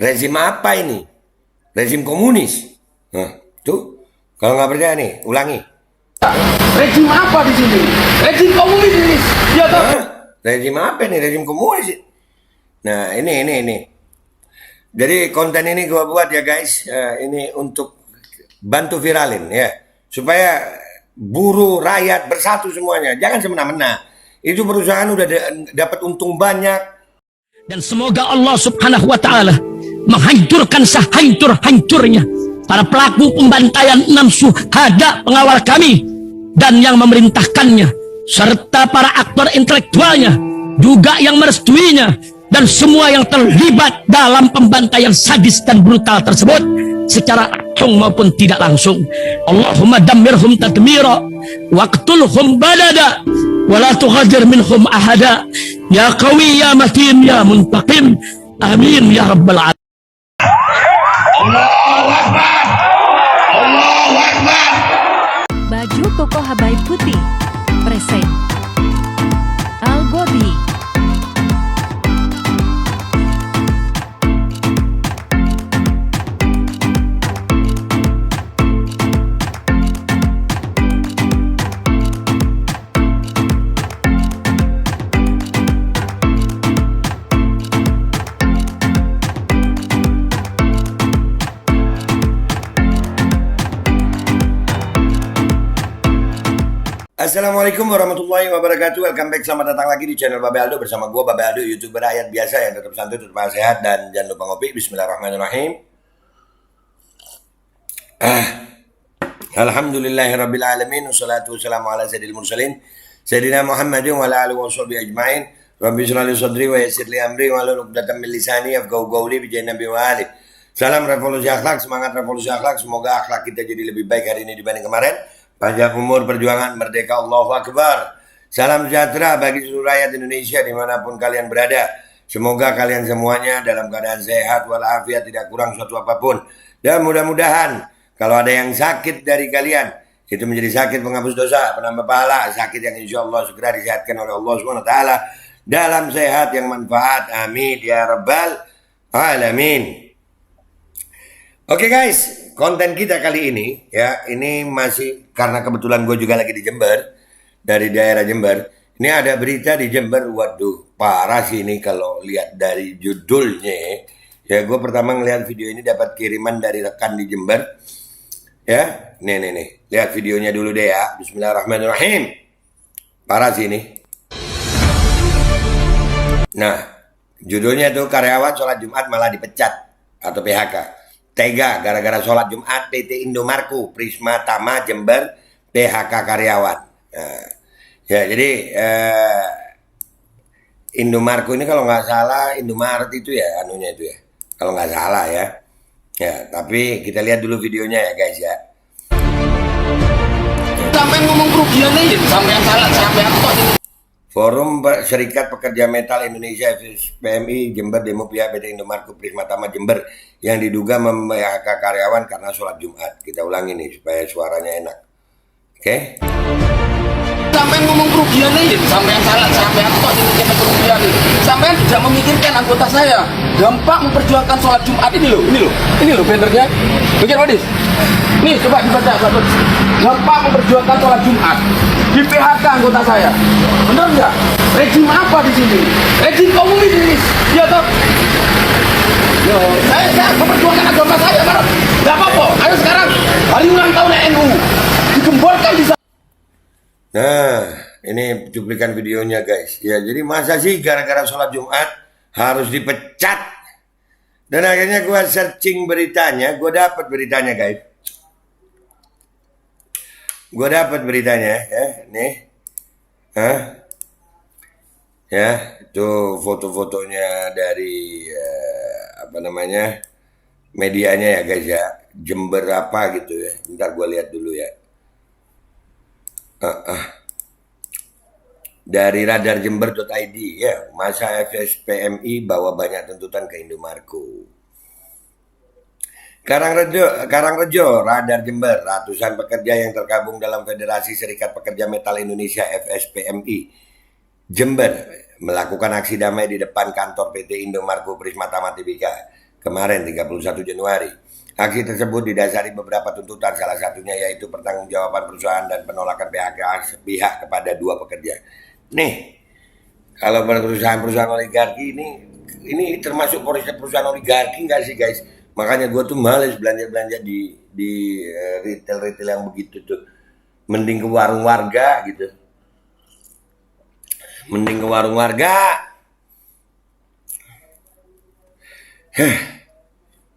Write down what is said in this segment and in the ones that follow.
Rezim apa ini? Rezim komunis. Nah, tuh. Kalau nggak percaya nih, ulangi. Rezim apa di sini? Rezim komunis ini. Ya toh? Hah? Rezim apa nih? Rezim komunis. Nah, ini. Jadi konten ini gua buat ya guys. Ini untuk bantu viralin ya. Supaya buruh rakyat bersatu semuanya. Jangan semena-mena. Itu perusahaan udah dapat untung banyak. Dan semoga Allah subhanahu wa ta'ala menghancurkan sehancur-hancurnya para pelaku pembantaian 6 syuhada pengawal kami dan yang memerintahkannya, serta para aktor intelektualnya juga yang merestuinya, dan semua yang terlibat dalam pembantaian sadis dan brutal tersebut secara langsung maupun tidak langsung. Allahumma dammirhum tadmira waqtulhum balada wala tughadir minhum ahada ya qawi ya matin ya muntaqim amin ya rabbal alamin. Allahu Akbar. Allahu Akbar. Baju koko Habaib Putih present Al Gobi. Assalamualaikum warahmatullahi wabarakatuh. Welcome back, selamat datang lagi di channel Babe Aldo bersama gue Babe Aldo, YouTuber rakyat biasa yang tetap santai, tetap sehat, dan jangan lupa ngopi. Bismillahirrahmanirrahim. Alhamdulillahirabbil alamin, wassalatu wassalamu ala sayyidil mursalin sayyidina Muhammadin wa ala alihi washabihi ajmain. Rabbi shrah li sadri wa yassir li amri wa hlul 'uqdatam min lisani yafqahu qawli bi jahi nabi wa ali. Salam revolusi akhlak, semangat revolusi akhlak. Semoga akhlak kita jadi lebih baik hari ini dibanding kemarin. Panjang umur, perjuangan, merdeka, Allahu Akbar. Salam sejahtera bagi seluruh rakyat Indonesia dimanapun kalian berada. Semoga kalian semuanya dalam keadaan sehat walafiat, tidak kurang suatu apapun. Dan mudah-mudahan kalau ada yang sakit dari kalian, itu menjadi sakit penghapus dosa, penambah pahala, sakit yang insya Allah segera disehatkan oleh Allah SWT dalam sehat yang manfaat. Amin ya rabbal alamin. Oke guys, konten kita kali ini ya, ini masih karena kebetulan gue juga lagi di Jember, dari daerah Jember. Ini ada berita di Jember, waduh parah sih ini kalau lihat dari judulnya. Ya gue pertama ngelihat video ini dapat kiriman dari rekan di Jember. Ya, nih, lihat videonya dulu deh ya. Bismillahirrahmanirrahim. Parah sih ini. Nah, judulnya tuh karyawan sholat Jumat malah dipecat atau PHK. Tega gara-gara sholat Jumat, PT Indomarko Prisma Tama Jember PHK karyawan. Nah, ya jadi Indomarko ini kalau nggak salah Indomaret itu ya anunya itu ya, kalau nggak salah ya. Ya tapi kita lihat dulu videonya ya guys ya. Sampai ngomong kerugian nih, sampai yang salah, sampai yang kok. Forum Serikat Pekerja Metal Indonesia FSPMI Jember demo pihak PT Indomarko Prisma Tama Jember yang diduga mem-PHK karyawan karena sholat Jumat. Kita ulangi nih supaya suaranya enak. Oke? Sampai ngomong kerugian nih, sampai yang salah, sampai yang kok ini kerugian nih. Sampai tidak memikirkan anggota saya. Dampak memperjuangkan sholat Jumat ini loh bannernya. Bikin Wadis. Nih coba dibaca satu. Dampak memperjuangkan sholat Jumat. Di PHK anggota saya. Benar nggak? Rezim apa di sini? Rezim komunis ini. Ya toh? Yo, saya memperjuangkan agama saya, Pak. Enggak apa-apa. Ayo sekarang hari ulang tahun NU. Digemborkan di sana. Nah, ini cuplikan videonya guys. Ya, jadi masa sih gara-gara sholat Jumat harus dipecat? Dan akhirnya gue searching beritanya, gue dapat beritanya guys. Gue dapat beritanya ya, nih. Ya, itu foto-fotonya dari medianya ya guys ya. Jember apa gitu ya. Bentar gue lihat dulu ya. Dari radarjember.id ya, masa FSPMI bawa banyak tuntutan ke Indomarko. Karangrejo, Radar Jember, ratusan pekerja yang tergabung dalam Federasi Serikat Pekerja Metal Indonesia FSPMI Jember melakukan aksi damai di depan kantor PT Indomarko Prisma Tama Tbk kemarin 31 Januari. Aksi tersebut didasari beberapa tuntutan, salah satunya yaitu pertanggungjawaban perusahaan dan penolakan pihak kepada dua pekerja. Nih, kalau perusahaan-perusahaan oligarki ini termasuk perusahaan oligarki nggak sih guys? Makanya gue tuh males belanja di retail yang begitu tuh. Mending ke warung warga gitu. Mending ke warung warga.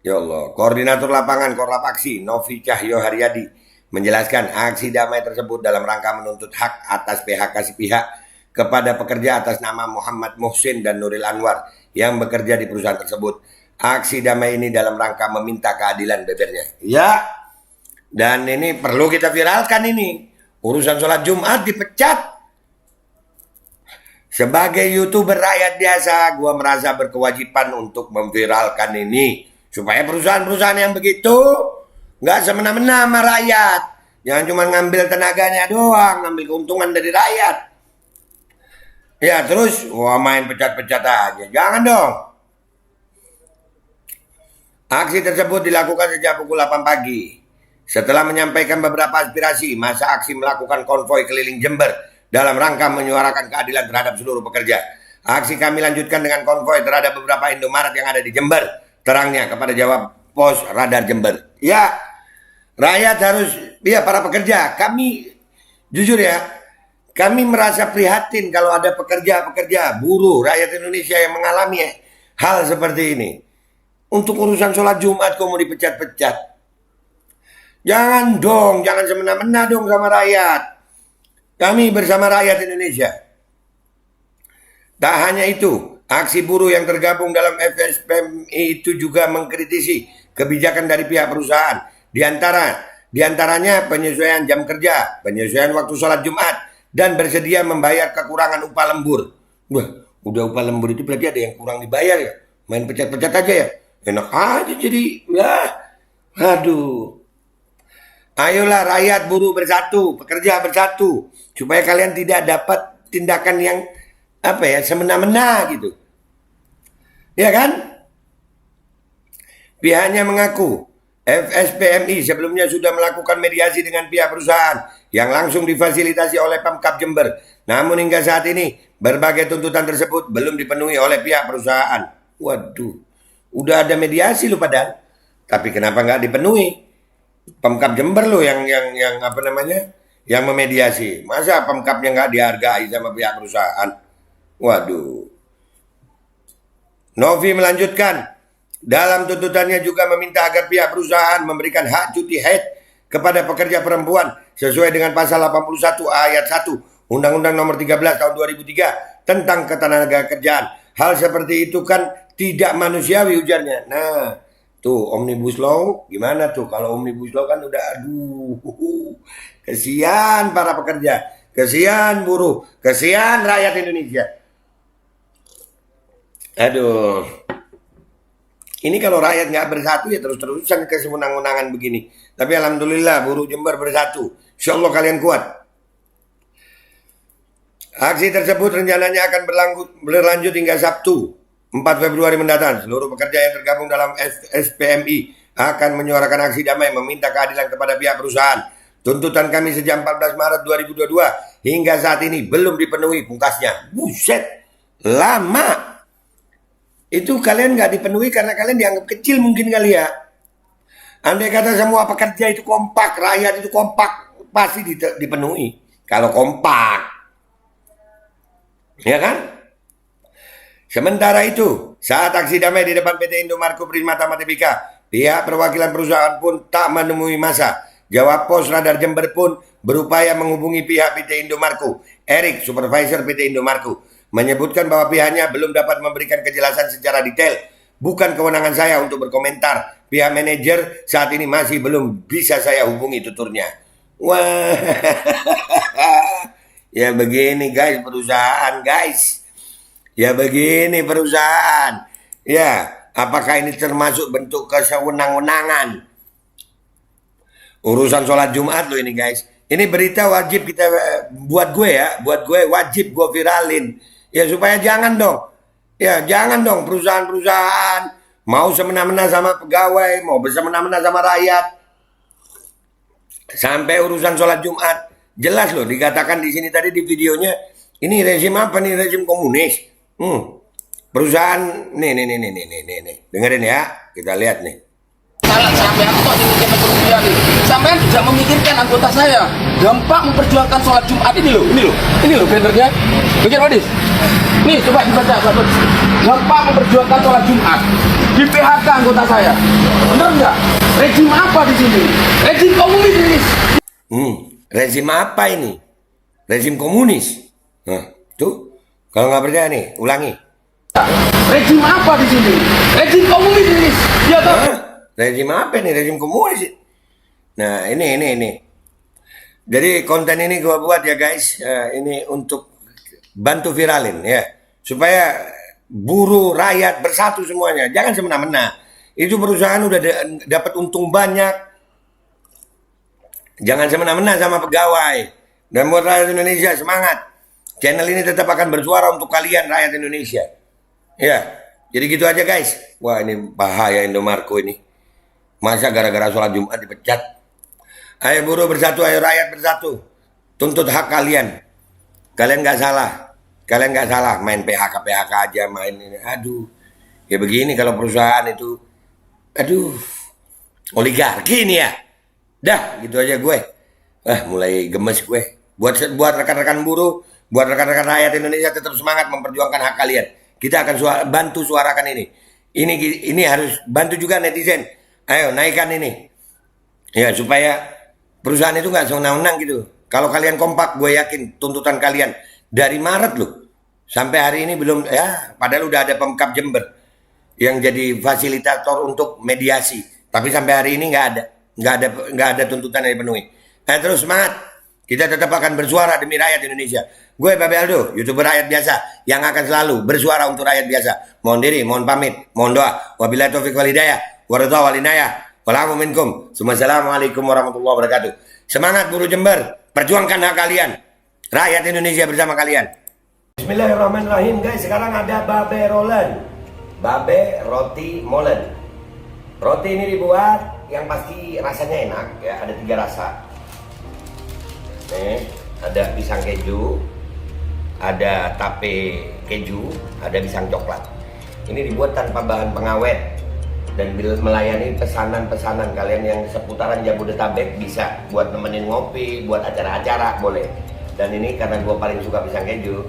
Ya Allah, Koordinator Lapangan Korlap Aksi Novi Cahyo Haryadi menjelaskan aksi damai tersebut dalam rangka menuntut hak atas PHK si pihak kepada pekerja atas nama Muhammad Muhsin dan Nuril Anwar yang bekerja di perusahaan tersebut. Aksi damai ini dalam rangka meminta keadilan bebernya. Ya, dan ini perlu kita viralkan ini. Urusan sholat Jumat dipecat. Sebagai YouTuber rakyat biasa, gue merasa berkewajiban untuk memviralkan ini. Supaya perusahaan-perusahaan yang begitu nggak semena-mena sama rakyat. Jangan cuma ngambil tenaganya doang, ngambil keuntungan dari rakyat. Ya terus, wah main pecat-pecat aja. Jangan dong. Aksi tersebut dilakukan sejak pukul 8 pagi. Setelah menyampaikan beberapa aspirasi, masa aksi melakukan konvoi keliling Jember dalam rangka menyuarakan keadilan terhadap seluruh pekerja. Aksi kami lanjutkan dengan konvoi terhadap beberapa Indomaret yang ada di Jember. Terangnya kepada jawab pos radar Jember. Ya, rakyat harus, ya para pekerja, kami jujur ya, kami merasa prihatin kalau ada pekerja-pekerja, buruh, rakyat Indonesia yang mengalami hal seperti ini. Untuk urusan sholat Jumat kok mau dipecat-pecat. Jangan dong, jangan semena-mena dong sama rakyat. Kami bersama rakyat Indonesia. Tak hanya itu, aksi buruh yang tergabung dalam FSPMI itu juga mengkritisi kebijakan dari pihak perusahaan. Di antaranya penyesuaian jam kerja, penyesuaian waktu sholat Jumat, dan bersedia membayar kekurangan upah lembur. Wah, udah upah lembur itu berarti ada yang kurang dibayar ya? Main pecat-pecat aja ya? Enak aja jadi, ya. Aduh. Ayolah rakyat buruh bersatu, pekerja bersatu, supaya kalian tidak dapat tindakan yang semena-mena gitu. Ya kan? Pihaknya mengaku FSPMI sebelumnya sudah melakukan mediasi dengan pihak perusahaan yang langsung difasilitasi oleh Pemkab Jember. Namun hingga saat ini berbagai tuntutan tersebut belum dipenuhi oleh pihak perusahaan. Waduh, udah ada mediasi lu padahal, tapi kenapa nggak dipenuhi? Pemkab Jember lo yang memediasi. Masa Pemkabnya nggak dihargai sama pihak perusahaan? Waduh. Novi melanjutkan, dalam tuntutannya juga meminta agar pihak perusahaan memberikan hak cuti haid kepada pekerja perempuan sesuai dengan pasal 81 ayat 1 Undang-Undang Nomor 13 tahun 2003 tentang ketenagakerjaan. Hal seperti itu kan tidak manusiawi, ujarnya. Nah, tuh Omnibus Law gimana tuh? Kalau Omnibus Law kan udah kesian para pekerja, kesian buruh, kesian rakyat Indonesia. Aduh. Ini kalau rakyat nggak bersatu ya terus-terusan kesewenang-wenangan begini. Tapi alhamdulillah buruh Jember bersatu. Insya Allah kalian kuat. Aksi tersebut rencananya akan berlanjut hingga Sabtu 4 Februari mendatang. Seluruh pekerja yang tergabung dalam SPMI akan menyuarakan aksi damai meminta keadilan kepada pihak perusahaan. Tuntutan kami sejak 14 Maret 2022 hingga saat ini belum dipenuhi, pungkasnya. Buset, lama. Itu kalian nggak dipenuhi karena kalian dianggap kecil mungkin kali ya. Andai kata semua pekerja itu kompak, rakyat itu kompak, pasti dipenuhi. Kalau kompak. Ya kan? Sementara itu, saat aksi damai di depan PT Indomarko Prisma Tama Tbk, pihak perwakilan perusahaan pun tak menemui massa. Jawab Pos Radar Jember pun berupaya menghubungi pihak PT Indomarko. Erik, supervisor PT Indomarko, menyebutkan bahwa pihaknya belum dapat memberikan kejelasan secara detail. Bukan kewenangan saya untuk berkomentar. Pihak manajer saat ini masih belum bisa saya hubungi, tuturnya. Wah, ya begini guys perusahaan guys. Ya begini perusahaan. Ya, apakah ini termasuk bentuk kesewenang-wenangan? Urusan sholat Jumat loh ini guys. Ini berita wajib kita, buat gue wajib gue viralin. Ya supaya jangan dong. Ya jangan dong perusahaan-perusahaan Mau semena-mena sama pegawai, mau semena-mena sama rakyat. Sampai urusan sholat Jumat. Jelas loh dikatakan di sini tadi di videonya. Ini rezim apa nih? Rezim komunis. Perusahaan nih. Dengerin ya. Kita lihat nih. Salah sampean kok ini kerugian nih. Sampean tidak memikirkan anggota saya. Dampak memperjuangkan sholat Jumat ini loh bannernya. Bikin Wadis. Nih coba dibaca Pak. Dampak memperjuangkan sholat Jumat. Di PHK anggota saya. Bener nggak? Rezim apa di sini? Rezim komunis. Rezim apa ini? Rezim komunis. Nah, tuh. Kalau nggak percaya nih, ulangi. Rezim apa di sini? Rezim komunis. Ya toh? Rezim apa nih? Rezim komunis. Nah, ini. Jadi konten ini gua buat ya guys. Ini untuk bantu viralin ya. Supaya buruh rakyat bersatu semuanya. Jangan semena-mena. Itu perusahaan udah dapat untung banyak. Jangan semena-mena sama pegawai. Dan buat rakyat Indonesia semangat. Channel ini tetap akan bersuara untuk kalian rakyat Indonesia. Ya, jadi gitu aja guys. Wah ini bahaya Indomarko ini. Masa gara-gara sholat Jumat dipecat? Ayo buruh bersatu, ayo rakyat bersatu. Tuntut hak kalian. Kalian nggak salah. Kalian nggak salah main PHK aja main ini. Aduh, ya begini kalau perusahaan itu. Aduh, oligarki ini ya. Dah, gitu aja gue. Mulai gemes gue. Buat rekan-rekan buruh, buat rekan-rekan rakyat Indonesia tetap semangat memperjuangkan hak kalian. Kita akan bantu suarakan ini. Ini harus bantu juga netizen. Ayo naikkan ini. Ya supaya perusahaan itu nggak senang-senang gitu. Kalau kalian kompak, gue yakin tuntutan kalian dari Maret loh sampai hari ini belum ya. Padahal udah ada Pemkab Jember yang jadi fasilitator untuk mediasi. Tapi sampai hari ini nggak ada tuntutan yang dipenuhi. Terus semangat. Kita tetap akan bersuara demi rakyat Indonesia. Gue Babe Aldo, YouTuber rakyat biasa yang akan selalu bersuara untuk rakyat biasa. Mohon diri, mohon pamit, mohon doa. Wabillahi taufiq wal hidayah, waridha wal inayah. Walafu minkum. Assalamualaikum warahmatullahi wabarakatuh. Semangat buruh Jember, perjuangkan hak kalian. Rakyat Indonesia bersama kalian. Bismillahirrahmanirrahim guys. Sekarang ada Babe Rolen. Babe Roti Molen. Roti ini dibuat yang pasti rasanya enak ya, ada 3 rasa. Nih, ada pisang keju, ada tape keju, ada pisang coklat. Ini dibuat tanpa bahan pengawet dan melayani pesanan-pesanan kalian yang seputaran Jabodetabek bisa buat nemenin ngopi, buat acara-acara boleh. Dan ini karena gue paling suka pisang keju,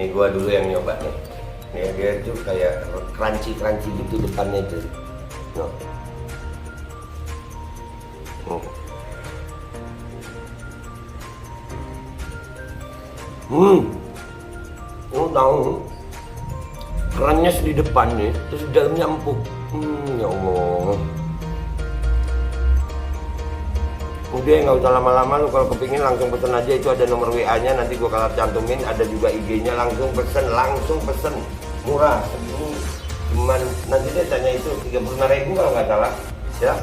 nih gue dulu yang nyoba nih. Nih dia tuh kayak crunchy gitu depannya tuh. Tahu kerannya di depan nih, terus di dalamnya empuk. Ya Allah. Udah nggak usah lama-lama, lu kalau kepingin langsung pesen aja, itu ada nomor WA-nya, nanti gua kalau cantumin, ada juga IG-nya, langsung pesen, murah segini. Cuman nanti dia tanya itu 35.000 kalau nggak salah, ya.